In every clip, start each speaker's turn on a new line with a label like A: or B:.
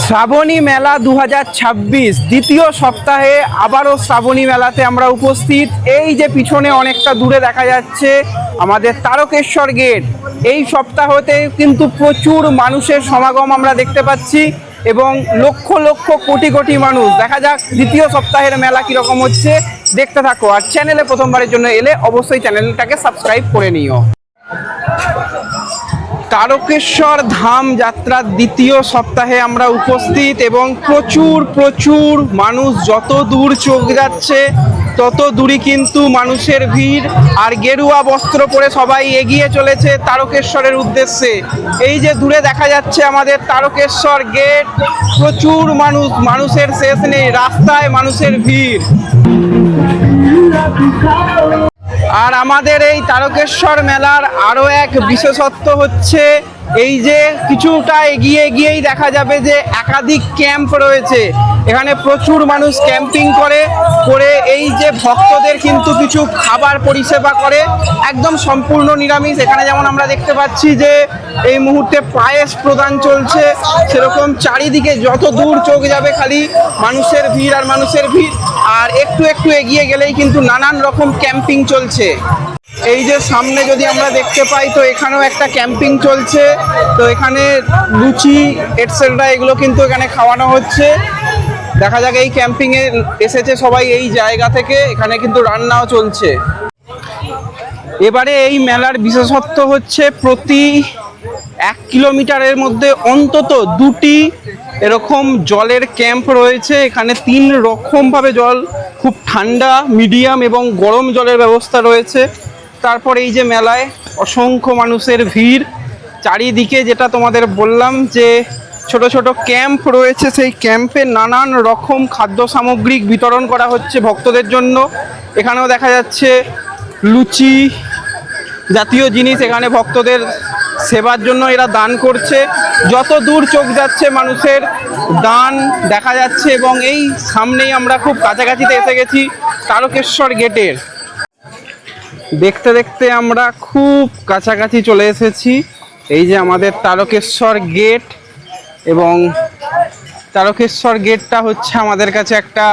A: শ্রাবণী মেলা 2026 দ্বিতীয় সপ্তাহে আবারও শ্রাবণী মেলাতে আমরা উপস্থিত। এই যে পিছনে অনেকটা দূরে দেখা যাচ্ছে আমাদের তারকেশ্বর গেট। এই সপ্তাহতে কিন্তু প্রচুর মানুষের সমাগম আমরা দেখতে পাচ্ছি এবং লক্ষ লক্ষ কোটি কোটি মানুষ। দেখা যাক দ্বিতীয় সপ্তাহের মেলা কীরকম হচ্ছে, দেখতে থাকো। আর চ্যানেলে প্রথমবারের জন্য এলে অবশ্যই চ্যানেলটাকে সাবস্ক্রাইব করে নিও। তারকেশ্বর ধাম যাত্রার দ্বিতীয় সপ্তাহে আমরা উপস্থিত এবং প্রচুর মানুষ। যত দূর চোখ যাচ্ছে তত দূরই কিন্তু মানুষের ভিড়, আর গেরুয়া বস্ত্র পরে সবাই এগিয়ে চলেছে তারকেশ্বরের উদ্দেশ্যে। এই যে দূরে দেখা যাচ্ছে আমাদের তারকেশ্বর গেট, প্রচুর মানুষ, মানুষের শেষ নেই, রাস্তায় মানুষের ভিড়। আর আমাদের এই তারকেশ্বর মেলার আরও এক বিশেষত্ব হচ্ছে এই যে কিছুটা এগিয়েই দেখা যাবে যে একাধিক ক্যাম্প রয়েছে। এখানে প্রচুর মানুষ ক্যাম্পিং করে এই যে ভক্তদের কিন্তু কিছু খাবার পরিষেবা করে, একদম সম্পূর্ণ নিরামিষ। এখানে যেমন আমরা দেখতে পাচ্ছি যে এই মুহূর্তে পায়েস প্রদান চলছে, সেরকম চারিদিকে যত দূর চোখ যাবে খালি মানুষের ভিড় আর মানুষের ভিড়। আর একটু এগিয়ে গেলেই কিন্তু নানান রকম ক্যাম্পিং চলছে। এই যে সামনে যদি আমরা দেখতে পাই তো এখানেও একটা ক্যাম্পিং চলছে। তো এখানে লুচি এটসেট্রা এগুলো কিন্তু এখানে খাওয়ানো হচ্ছে। দেখা যাক, এই ক্যাম্পিংয়ে এসেছে সবাই এই জায়গা থেকে, এখানে কিন্তু রান্নাও চলছে। এবারে এই মেলার বিশেষত্ব হচ্ছে প্রতি 1 কিলোমিটারের মধ্যে অন্তত 2টি এরকম জলের ক্যাম্প রয়েছে। এখানে 3 রকমভাবে জল, খুব ঠান্ডা, মিডিয়াম এবং গরম জলের ব্যবস্থা রয়েছে। তারপর এই যে মেলায় অসংখ্য মানুষের ভিড়, চারিদিকে যেটা তোমাদের বললাম যে ছোট ছোট ক্যাম্প রয়েছে, সেই ক্যাম্পে নানান রকম খাদ্য সামগ্রী বিতরণ করা হচ্ছে ভক্তদের জন্য। এখানেও দেখা যাচ্ছে লুচি জাতীয় জিনিস এখানে ভক্তদের সেবার জন্য এরা দান করছে। যত দূর চোখ যাচ্ছে মানুষের দান দেখা যাচ্ছে এবং এই সামনেই আমরা খুব কাছাকাছিতে এসে গেছি তারকেশ্বর গেটের। দেখতে আমরা খুব কাছাকাছি চলে এসেছি। এই যে আমাদের তারকেশ্বর গেট, এবং তারকেশ্বর গেটটা হচ্ছে আমাদের কাছে একটা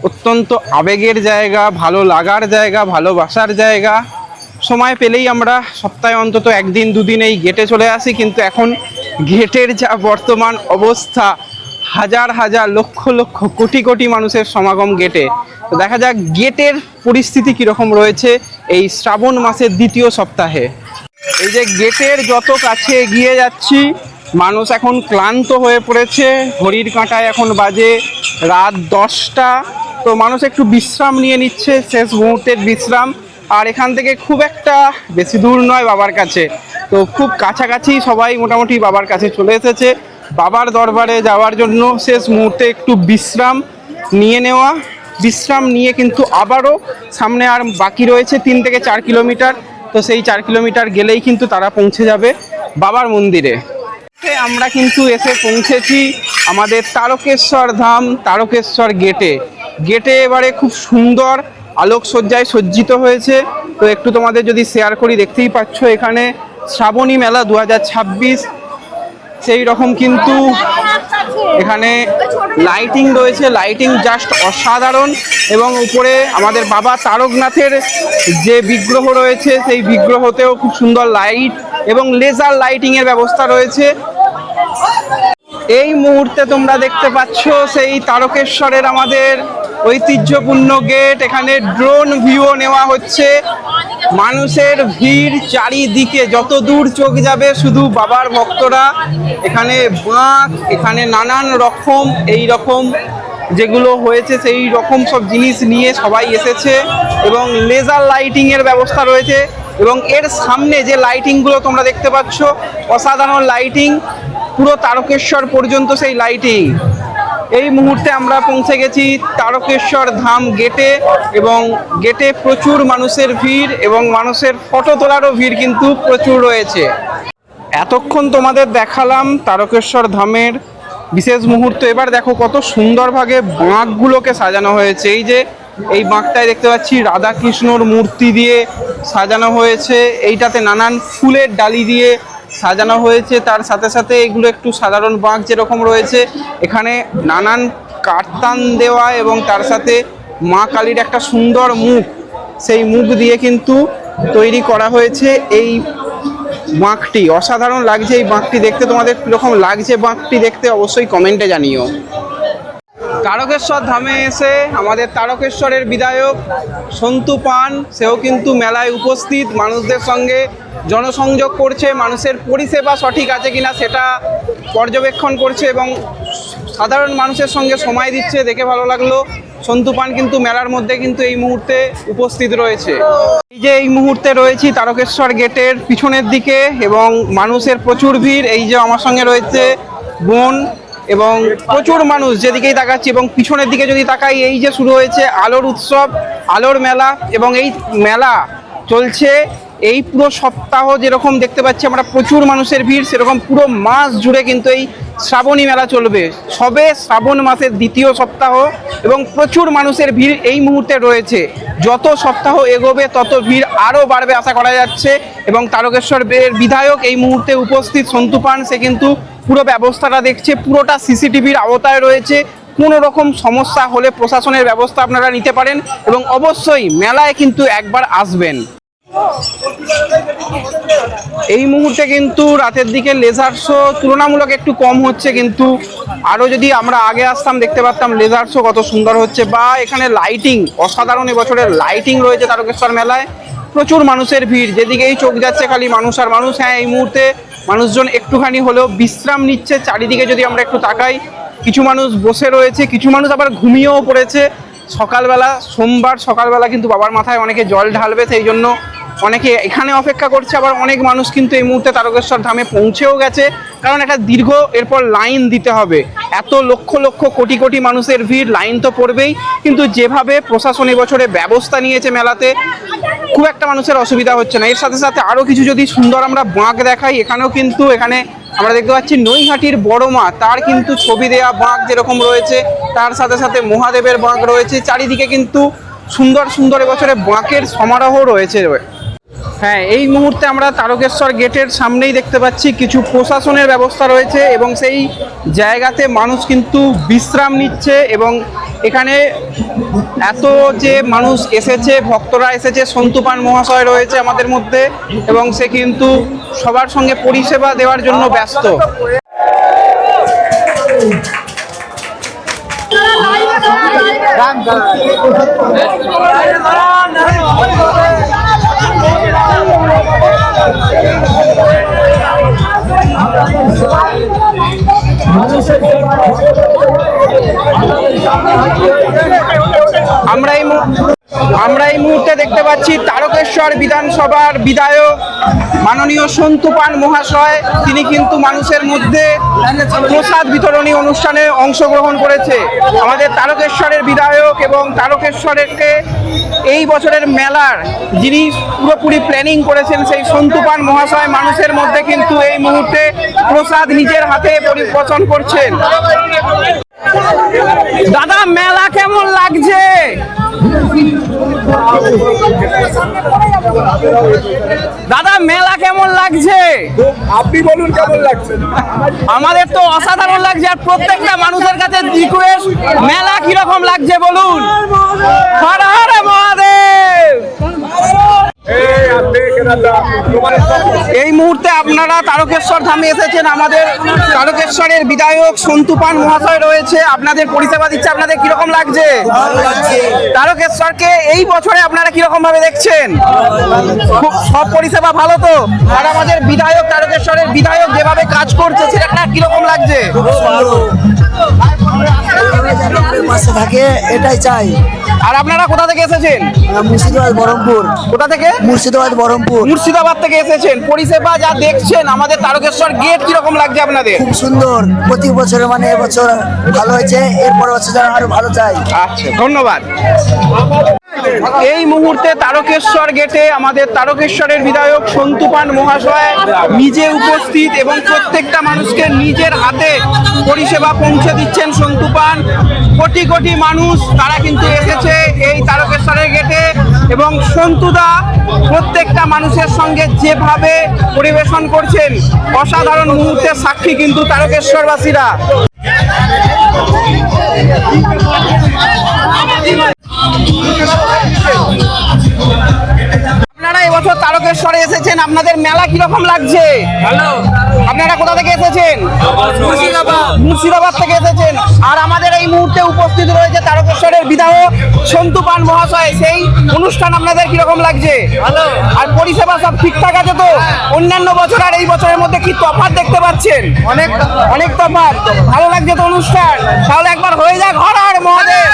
A: অত্যন্ত আবেগের জায়গা, ভালো লাগার জায়গা, ভালোবাসার জায়গা। সময় পেলেই আমরা সপ্তাহে অন্তত 1 দিন 2 দিন এই গেটে চলে আসি, কিন্তু এখন গেটের যা বর্তমান অবস্থা, হাজার লক্ষ কোটি মানুষের সমাগম গেটে। তো দেখা যাক গেটের পরিস্থিতি কীরকম রয়েছে এই শ্রাবণ মাসের দ্বিতীয় সপ্তাহে। এই যে গেটের যত কাছে এগিয়ে যাচ্ছি মানুষ এখন ক্লান্ত হয়ে পড়েছে। ঘড়ির কাঁটায় এখন বাজে রাত 10টা। তো মানুষ একটু বিশ্রাম নিয়ে নিচ্ছে, শেষ মুহূর্তের বিশ্রাম। আর এখান থেকে খুব একটা বেশি দূর নয় বাবার কাছে, তো খুব কাছাকাছি সবাই মোটামুটি বাবার কাছে চলে এসেছে। বাবার দরবারে যাওয়ার জন্য শেষ মুহূর্তে একটু বিশ্রাম নিয়ে নেওয়া। বিশ্রাম নিয়ে কিন্তু আবারও সামনে আর বাকি রয়েছে 3 থেকে 4 কিলোমিটার। তো সেই 4 কিলোমিটার গেলেই কিন্তু তারা পৌঁছে যাবে বাবার মন্দিরে। আমরা কিন্তু এসে পৌঁছেছি আমাদের তারকেশ্বর ধাম তারকেশ্বর গেটে এবারে খুব সুন্দর আলোকসজ্জায় সজ্জিত হয়েছে। তো একটু তোমাদের যদি শেয়ার করি, দেখতেই পাচ্ছ এখানে শ্রাবণী মেলা 2026 সেই রকম কিন্তু এখানে লাইটিং রয়েছে, লাইটিং জাস্ট অসাধারণ। এবং উপরে আমাদের বাবা তারকনাথের যে বিগ্রহ রয়েছে সেই বিগ্রহতেও খুব সুন্দর লাইট এবং লেজার লাইটিংয়ের ব্যবস্থা রয়েছে। এই মুহূর্তে তোমরা দেখতে পাচ্ছ সেই তারকেশ্বরের আমাদের ঐতিহ্যপূর্ণ গেট। এখানে ড্রোন ভিউও নেওয়া হচ্ছে। মানুষের ভিড় চারিদিকে, যত দূর চোখ যাবে শুধু বাবার ভক্তরা। এখানে বাঁক, এখানে নানান রকম এই রকম যেগুলো হয়েছে সেই রকম সব জিনিস নিয়ে সবাই এসেছে এবং লেজার লাইটিংয়ের ব্যবস্থা রয়েছে। এবং এর সামনে যে লাইটিংগুলো তোমরা দেখতে পাচ্ছ, অসাধারণ লাইটিং, পুরো তারকেশ্বর পর্যন্ত সেই লাইটিং। এই মুহূর্তে আমরা পৌঁছে গেছি তারকেশ্বর ধাম গেটে, এবং গেটে প্রচুর মানুষের ভিড় এবং মানুষের ফটো তোলারও ভিড় কিন্তু প্রচুর রয়েছে। এতক্ষণ তোমাদের দেখালাম তারকেশ্বর ধামের বিশেষ মুহূর্ত। এবার দেখো কত সুন্দরভাবে বাঁকগুলোকে সাজানো হয়েছে। এই যে এই বাঁকটায় দেখতে পাচ্ছি রাধাকৃষ্ণর মূর্তি দিয়ে সাজানো হয়েছে। এইটাতে নানান ফুলের ডালি দিয়ে সাজানো হয়েছে, তার সাথে সাথে এগুলো একটু সাধারণ বাঁক যেরকম রয়েছে, এখানে নানান কারতান দেওয়া এবং তার সাথে মা কালীর একটা সুন্দর মুখ, সেই মুখ দিয়ে কিন্তু তৈরি করা হয়েছে এই বাঁকটি। অসাধারণ লাগছে এই বাঁকটি দেখতে। তোমাদের কীরকম লাগছে বাঁকটি দেখতে অবশ্যই কমেন্টে জানিও। তারকেশ্বর ধামে এসে আমাদের তারকেশ্বরের বিধায়ক সন্তু পান, সেও কিন্তু মেলায় উপস্থিত, মানুষদের সঙ্গে জনসংযোগ করছে, মানুষের পরিষেবা সঠিক আছে কিনা সেটা পর্যবেক্ষণ করছে এবং সাধারণ মানুষের সঙ্গে সময় দিচ্ছে, দেখে ভালো লাগলো। সন্তু পান কিন্তু মেলার মধ্যে কিন্তু এই মুহূর্তে উপস্থিত রয়েছে। এই যে এই মুহূর্তে রয়েছি তারকেশ্বর গেটের পিছনের দিকে এবং মানুষের প্রচুর ভিড়। এই যে আমার সঙ্গে রয়েছে বোন এবং প্রচুর মানুষ যেদিকেই তাকাচ্ছি, এবং পিছনের দিকে যদি তাকাই এই যে শুরু হয়েছে আলোর উৎসব, আলোর মেলা, এবং এই মেলা চলছে এই পুরো সপ্তাহ। যেরকম দেখতে পাচ্ছি আমরা প্রচুর মানুষের ভিড়, সেরকম পুরো মাস জুড়ে কিন্তু এই শ্রাবণী মেলা চলবে। সবে শ্রাবণ মাসের দ্বিতীয় সপ্তাহ এবং প্রচুর মানুষের ভিড় এই মুহূর্তে রয়েছে। যত সপ্তাহ এগোবে তত ভিড় আরও বাড়বে আশা করা যাচ্ছে। এবং তারকেশ্বরের বিধায়ক এই মুহূর্তে উপস্থিত সন্তু পান, সে কিন্তু পুরো ব্যবস্থাটা দেখছে, পুরোটা সিসিটিভির আওতায় রয়েছে। কোনো রকম সমস্যা হলে প্রশাসনের ব্যবস্থা আপনারা নিতে পারেন এবং অবশ্যই মেলায় কিন্তু একবার আসবেন। এই মুহূর্তে কিন্তু রাতের দিকে লেজার শো তুলনামূলক একটু কম হচ্ছে, কিন্তু আরও যদি আমরা আগে আসতাম দেখতে পারতাম লেজার শো কত সুন্দর হচ্ছে, বা এখানে লাইটিং অসাধারণ এবছরের লাইটিং রয়েছে তারকেশ্বর মেলায়। প্রচুর মানুষের ভিড়, যেদিকেই চোখ যাচ্ছে খালি মানুষ আর মানুষ। হ্যাঁ, এই মুহূর্তে মানুষজন একটুখানি হলেও বিশ্রাম নিচ্ছে। চারিদিকে যদি আমরা একটু তাকাই, কিছু মানুষ বসে রয়েছে, কিছু মানুষ আবার ঘুমিয়েও পড়েছে। সকালবেলা, সোমবার সকালবেলা কিন্তু বাবার মাথায় অনেকে জল ঢালবে, সেই জন্য অনেকে এখানে অপেক্ষা করছে। আবার অনেক মানুষ কিন্তু এই মুহূর্তে তারকেশ্বর ধামে পৌঁছেও গেছে, কারণ একটা দীর্ঘ এরপর লাইন দিতে হবে। এত লক্ষ লক্ষ কোটি কোটি মানুষের ভিড়, লাইন তো পড়বেই, কিন্তু যেভাবে প্রশাসন এবছরে ব্যবস্থা নিয়েছে মেলাতে, খুব একটা মানুষের অসুবিধা হচ্ছে না। এর সাথে সাথে আরও কিছু যদি সুন্দর আমরা বাঁক দেখাই, এখানেও কিন্তু এখানে আমরা দেখতে পাচ্ছি নৈহাটির বড় মা, তার কিন্তু ছবি দেওয়া বাঁক যেরকম রয়েছে, তার সাথে সাথে মহাদেবের বাঁক রয়েছে। চারিদিকে কিন্তু সুন্দর সুন্দর এবছরে বাঁকের সমারোহ রয়েছে। হ্যাঁ, এই মুহূর্তে আমরা তারকেশ্বর গেটের সামনেই দেখতে পাচ্ছি কিছু প্রশাসনের ব্যবস্থা রয়েছে এবং সেই জায়গাতে মানুষ কিন্তু বিশ্রাম নিচ্ছে। এবং এখানে এত যে মানুষ এসেছে, ভক্তরা এসেছে, সন্তু পান মহাশয় রয়েছে আমাদের মধ্যে এবং সে কিন্তু সবার সঙ্গে পরিষেবা দেওয়ার জন্য ব্যস্ত। আমরা এই মুহূর্তে দেখতে পাচ্ছি তারকেশ্বর বিধানসভার বিধায়ক মাননীয় সন্তু পান মহাশয়, তিনি কিন্তু মানুষের মধ্যে প্রসাদ বিতরণী অনুষ্ঠানে অংশগ্রহণ করেছে। আমাদের তারকেশ্বরের বিধায়ক এবং তারকেশ্বরকে এই বছরের মেলার যিনি পুরোপুরি প্ল্যানিং করেছেন, সেই সন্তু পান মহাশয় মানুষের মধ্যে কিন্তু এই মুহূর্তে প্রসাদ নিজের হাতে পরিবেশন করছেন। দাদা, মেলা কেমন লাগছে? দাদা, মেলা কেমন লাগছে?
B: আপনি বলুন কেমন লাগছে?
A: আমাদের তো অসাধারণ লাগছে, আর প্রত্যেকটা মানুষের কাছে রিকোয়েস্ট, মেলা কিরকম লাগছে বলুন। হর হর মহাদেব। এই মুহূর্তে আপনারা তারকেশ্বর ধামে এসেছেন, আমাদের তারকেশ্বরের বিধায়ক সন্তু পান মহাশয় রয়েছে, আপনাদের পরিষেবা দিচ্ছে। আপনাদের কিরকম লাগছে তারকেশ্বরকে এই বছরে? আপনারা কিরকম ভাবে দেখছেন? খুব সব পরিষেবা ভালো তো? আর আমাদের বিধায়ক, তারকেশ্বরের বিধায়ক যেভাবে কাজ করছে সেটা কিরকম লাগছে?
C: পাশে থাকে এটাই চাই।
A: আর আপনারা কোথা থেকে এসেছেন?
C: মুর্শিদাবাদ, বহরমপুর।
A: কোথা থেকে?
C: মুর্শিদাবাদ, বহরমপুর।
A: মুর্শিদাবাদ থেকে এসেছেন। পরিষেবা যা দেখছেন, আমাদের তারকেশ্বর গেট কিরকম লাগছে আপনাদের?
C: খুব সুন্দর, প্রতি বছরে মানে এবছর ভালো হয়েছে, এরপর বছর যেন আরো ভালো চাই।
A: আচ্ছা, ধন্যবাদ। এই মুহূর্তে তারকেশ্বর গেটে আমাদের তারকেশ্বরের বিধায়ক সন্তু পান মহাশয় নিজে উপস্থিত এবং প্রত্যেকটা মানুষকে নিজের হাতে পরিষেবা পৌঁছে দিচ্ছেন সন্তু পান। কোটি কোটি মানুষ তারা কিন্তু এসেছে এই তারকেশ্বরের গেটে এবং সন্তুদা প্রত্যেকটা মানুষের সঙ্গে যেভাবে পরিবেশন করছেন, অসাধারণ মুহূর্তের সাক্ষী কিন্তু তারকেশ্বরবাসীরা। আপনারা এবছর তারকেশ্বরে এসেছেন, আপনাদের মেলা কিরকম লাগছে?
B: ভালো।
A: আপনারা কোথা থেকে এসেছেন? মুর্শিদাবাদ থেকে এসেছেন। আর আমাদের এই মুহূর্তে উপস্থিত রয়েছে তারকেশ্বরের বিধায়ক সন্তু পান মহাশয়। সেই অনুষ্ঠান আপনাদের কিরকম লাগছে?
B: ভালো।
A: আর পরিষেবা সব ঠিকঠাক আছে তো? অন্যান্য বছর আর এই বছরের মধ্যে কি তফাৎ দেখতে পাচ্ছেন? অনেক তফাৎ। ভালো লাগছে তো অনুষ্ঠান? তাহলে একবার হয়ে যাক হর হর মহাদেব।